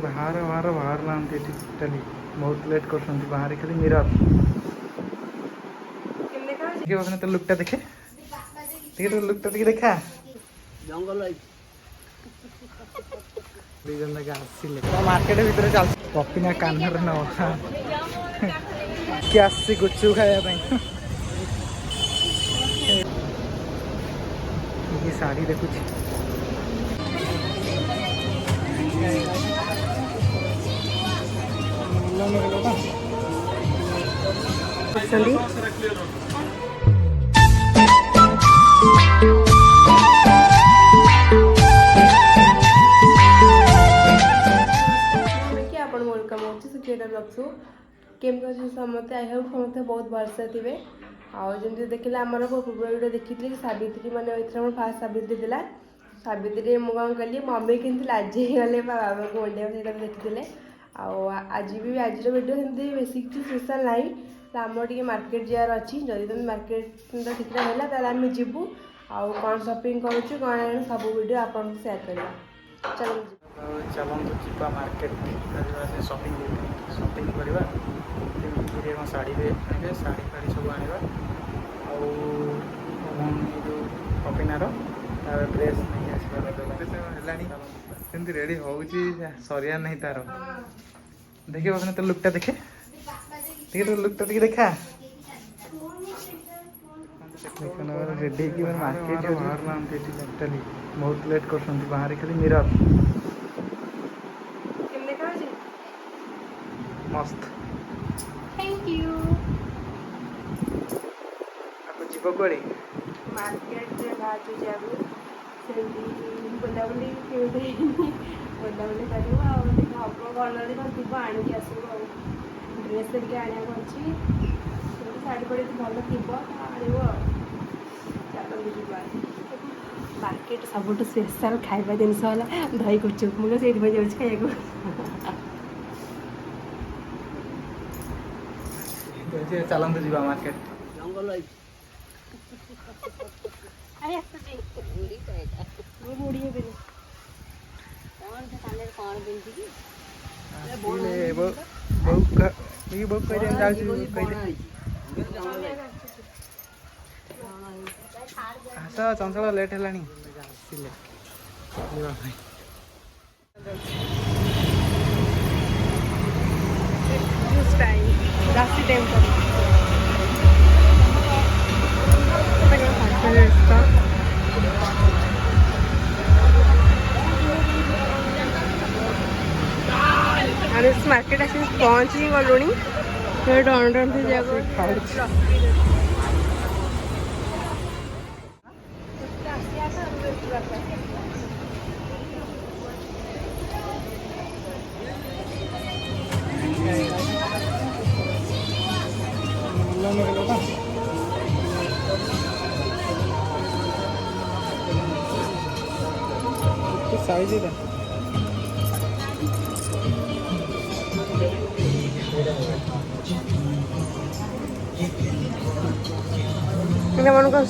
बाहर बाहर बाहर लाते टोटाली बहुत लेट कर बाहर खाली मिरर देखिए तो लुकटा देखे देखिए तो लुकटा देखिए देखा जंगल दुईजन जाके आसिले मार्केट भितर चल पपिना कानर न कि आसी गुपचुप खाया शाढ़ी देखुच केमती समस्ते आई होप समस्ते बहुत भलसे थे आमती देखिए आमर पूर्व वीडियो देखी कि सावित्री मैंने फास्ट सावित्री थी सावित्री मुझे कौन कली मम्मी कि लाज गले बाबा को मंडिया से देखी आज भी आज वीडियो सेमती बेस किसी स्पेशल ना आम टे मार्केट जार अच्छी जदि तुम मार्केट ठीक है ताल आम जीवु आउ कौन शॉपिंग करुँ कौन सब वीडियो आपको सेयार करवा चलो चलते जीवा मार्केट शॉपिंग शॉपिंग करवा शाढ़ी आने शाढ़ी फाड़ी सब आने जो पपिनार ड्रेस नहीं आसमी रेडी हो सरिया नहीं तार देखिए तो लुकटा देखे देखिए तो लुकटा देखिए देखा रेडी मार्केट बाहर लाते टोटाली बहुत लेट कर बाहर खाली मिरर मस्त थैंक यू आपको जीव कड़े मार्केट से बाहर जाबू बुलाबुली बुलाबुली कर हम कौन जीव आणिक आसू ड्रेस के आने अच्छी शाढ़ी पड़ी भल थी आण मार्केट सब स्पेशल खाଇବା जिनस दही गुपचुप मुझे से खाया चलते जीवा मार्केट जंगल आस चंचल लेट है राशि टाइम मार्केट आस पहुँची गलुणी डन साइज मन को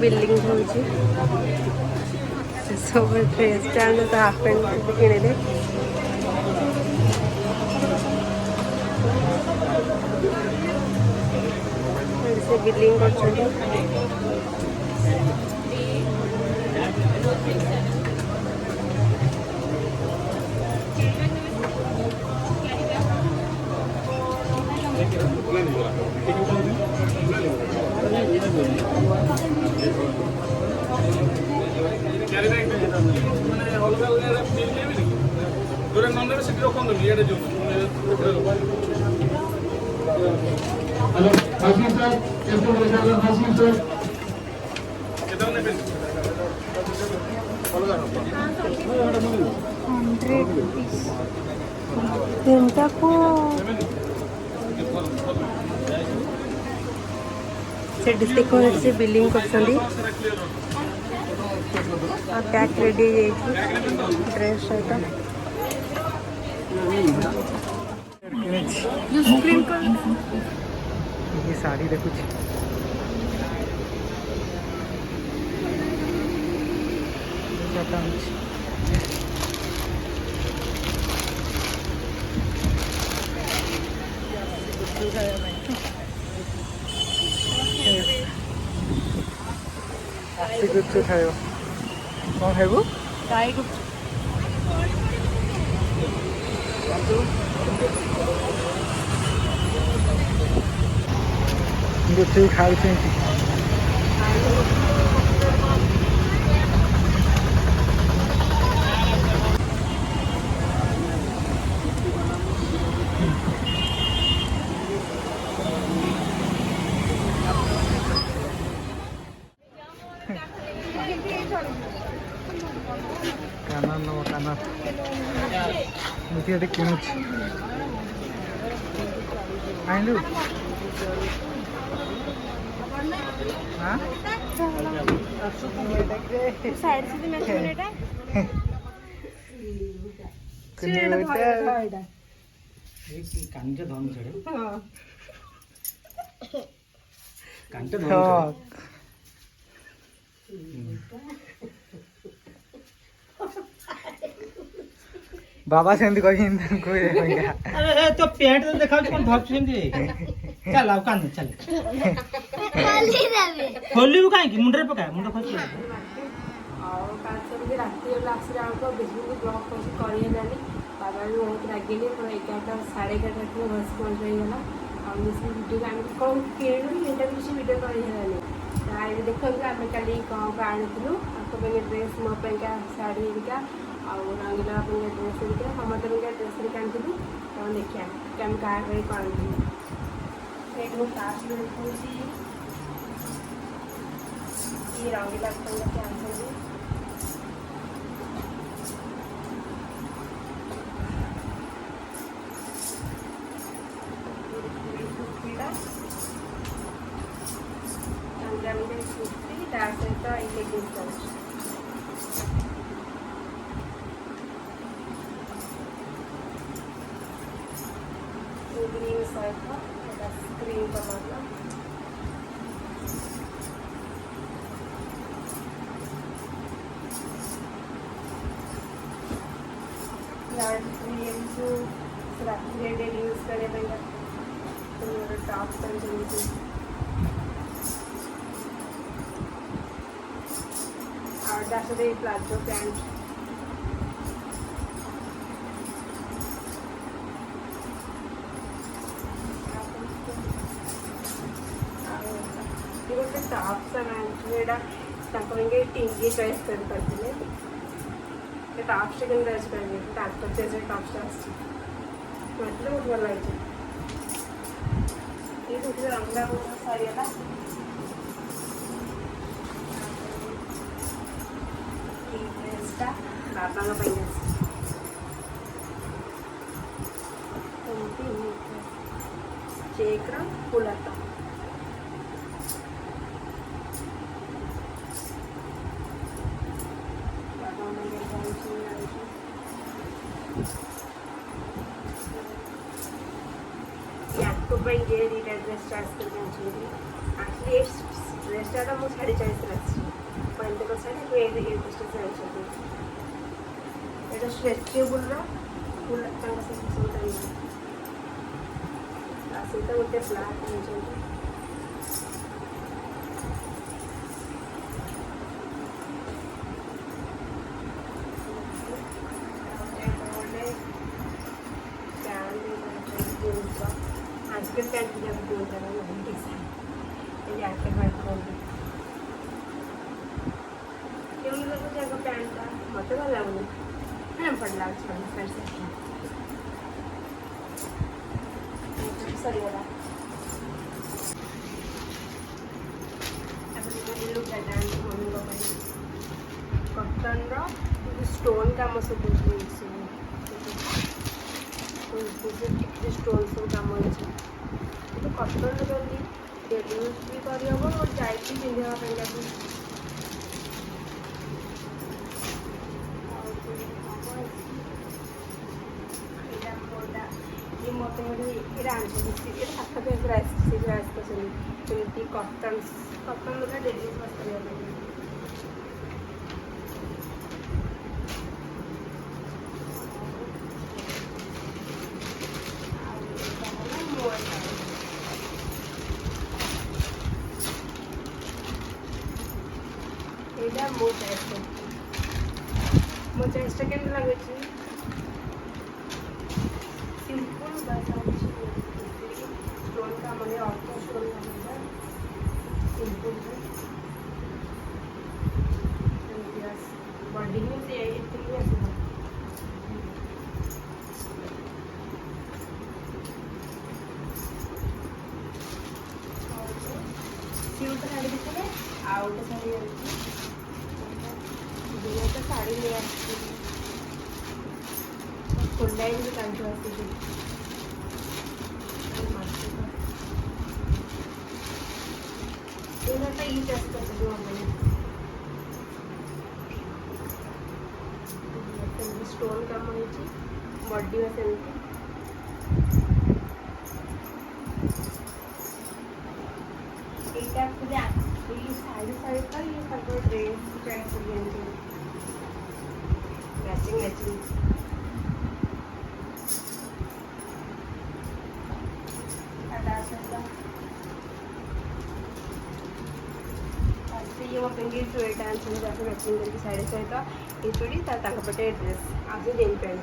बिल्डिंग सब ड्रेस स्टैंड तो हाफ पैंट किणिले से बिल्डिंग कर से डिस्ट्रिक्ट से बिलिंग कर पैक रेडी ड्रेस सहित କିଣୁଛି स्क्रीन कर ये साड़ी देखुଛି କେତେ ଅଛି ଆସି ଗୁପଚୁପ ଖାଇବ କ'ଣ ଖାଇବୁ गाय को ଗୁପଚୁପ ଖାଉଛନ୍ତି କାନ ନବ କାନ ଏଠି ଏଠି କିଣୁଛି ଆଣିଲୁ हाँ साइड से मैच मिलेटा कांच धन छड़े हां कांच धन छड़े बाबा सेंदी कहि कोई अरे तो पेंट तो देखा कौन धर सेंदी चल अब कान चल खोली वो काहे की मुंडे पका मुंडे खस और कांच भी राती वाला आसरे आको बेसी भी ब्लॉक कर करिए जानी बाबा भी बहुत रागिले तो 11:30 11:30 तक बस पहुंच गई गला और मिसी वीडियो का कौन केणु एटा भी वीडियो कर हेलानी ताई देखो कि हम कल कौन आनिथिलु आपको पे ड्रेस मो पे का साड़ी का और रंगीला पे ड्रेस का समस्त पे ड्रेस का आनिथिलु तो देखिया कम का रे कोन एक वो काश में देखुची ये रंगीला पे का आनिथिलु सहित ये ग्रीन सहित स्क्रीन कलर रात्रि यूज करे टॉप और साथ प्लाजो पैंट गोटे टॉप साइडा टींगी चॉइस करते टॉप से चॉइस करेंगे टॉप से मतलब बहुत भल लगे ये रंगा साड़ीला बाबा चेक फुलता ड्रेस चॉइस एक्चुअली ड्रेसटा मुझे साड़ी चॉइस साड़ी এটা স্ট্রেচেবল ফুল তাଙ୍କ ସବୁ ଚାଲିଛି ତା ସହିତ ଗୋଟେ ବ୍ଲାକ୍ ଆଣିଛନ୍ତି आजकल क्या बोलता है आजकल बात बोलते क्यों लगता पैंट का मत भल लगुनि पड़ला सरीगला कटन स्टोन कम सब स्टोन सब कम अच्छे कटन जल्दी डेली यूज भी करहब और जाइए पिंधा ये मत ये आंचल ये पाखापी राइस करते कटन कटन का डेली यूज करने एटा मो चेस्ट के लगे सिंपल बस स्टोन का मैंने ऑर्थो स्टोन का सिंपल बॉडी में से इतनी आसो सिल्क साड़ी देखिए आउ गोटे साड़ी दुनिया तो साड़ी ले आसी खोलाई भी कांटो आसी तो ये टेस्ट कर सकते हो स्टोन काम होती बॉडी में सेमती साड़ी साड़ी का ये सब ड्रेस चॉइस मैचिंग मैचिंग ये वो पेंगे चूड़ी डांस में जाके मैचिंग करके साड़ी सहित ये चूड़ी पटे ड्रेस आज जेन पहन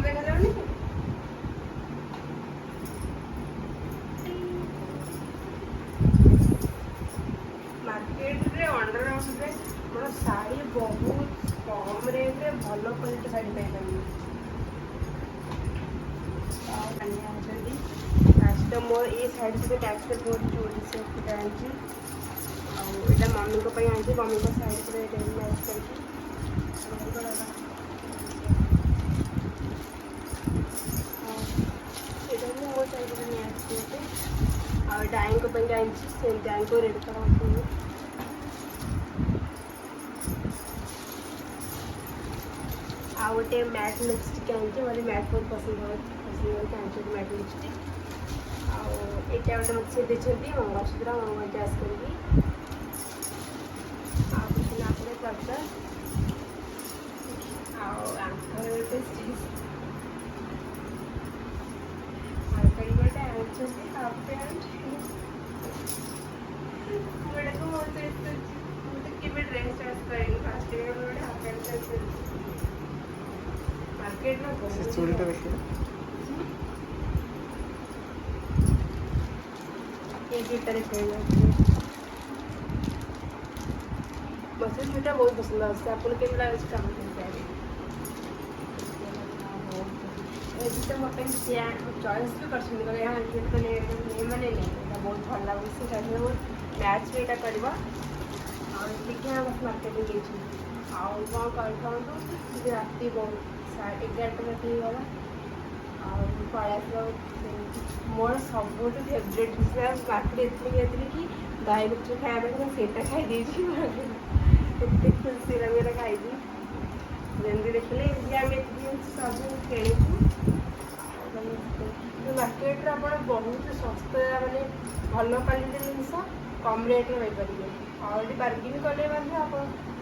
देखा जाओ मार्केट रे अंडर रे मोर साड़ी बहुत कम रेट रे भल क्वालिटी साड़ी पाई आज तो मोर ये साड़ी से टैक्स पे बहुत चोरी से आनी आटा मम्मी को आनी मम्मी को साड़ी पूरा डेली मैच करके मो साड़ी नहीं आसते डाई को आनी डाई को रेड कलर आ गोटे मैट लिपस्टिक आनी मतलब मैट बहुत पसंद आनी मैट लिपस्टिक आटा गोटे मत से देखते मंगलसूत्र मंगल करके गोटे हाफ पैंट गोटे को केवे ड्रेस चॉइस करेंगे फास्ट गोटे हाफ पैंट चॉइस मार्केट में बहुत चूड़ीटा देखिए ये गीतारे मसे चूटा बहुत पसंद आते आपको केमी लगे काम तो मत चॉइस भी कर यहाँ तो मैंने नहीं बहुत भल लगे मैच भी यहाँ कर बस मार्केटिंग आउ कौन कर राति बहुत 11टा राति गला पड़ा मोर सब फेवरेट मार्केट इतनी कहती कि गाय गुपचुप खाया सेटा खाई एत खुशी लगे खाई जमी देखिले आम सब किणु मार्केट आप बहुत सस्ता मैंने भल क्वालिटी जिनस कम रेट में पाइपर और बार्गेनिंग कले आप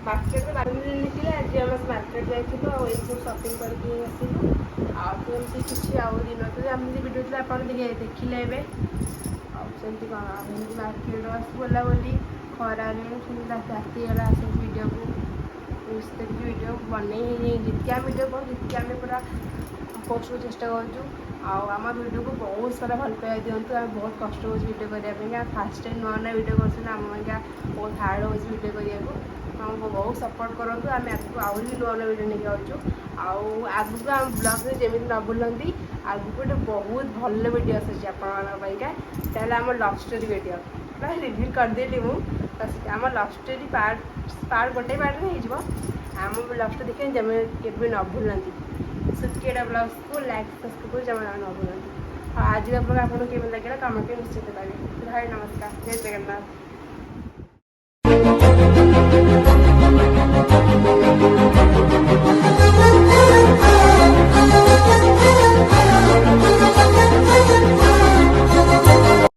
मार्केट में बार्गेनिंग निकले आज आम मार्केट जाइए ये सब शॉपिंग करके आसलु आमती किसी आउ दिन तो आमती भिडियो आप देखिले आमती कौन मार्केट आसगला बोली खरार रातिगला आस भिडियो को भिडियो बनई जितके आम भिडियो करूँ जितके आम पूरा पोस्ट को चेष्टा करूँ आम भिडियो को बहुत सारा भल पाइबा दिंतु आम बहुत कष्ट हो भिडियो करने फास्ट टाइम नुआ नुआ भिडियो कर बहुत हार्ड हो भिडियो करने आमको बहुत सपोर्ट करूँ आम आगे आहरी नुआ नुआ भिडियो नहीं आऊँ आगू आम ब्लॉग जमी न भूलती आगू गोटे बहुत भल भिडियो आसपाई आम लव स्टोरी भिडियो रिव्यू करदेली मुझे आम लव स्टोरी पार्ट गोटे पार्ट में आम लव स्टोरी देखिए जमी के न भूलती सुटकेटा ब्लॉग्स को लाइक सब्सक्राइब जमा न भूलती ଆଉ ଆଜିର ବ୍ଲଗ୍ ଆପଣଙ୍କୁ କେମିତି ଲାଗିଲା କମେଣ୍ଟ ନିଶ୍ଚିତ କରିବେ। ଭାଇ ନମସ୍କାର, ଜୟ ଜଗନ୍ନାଥ।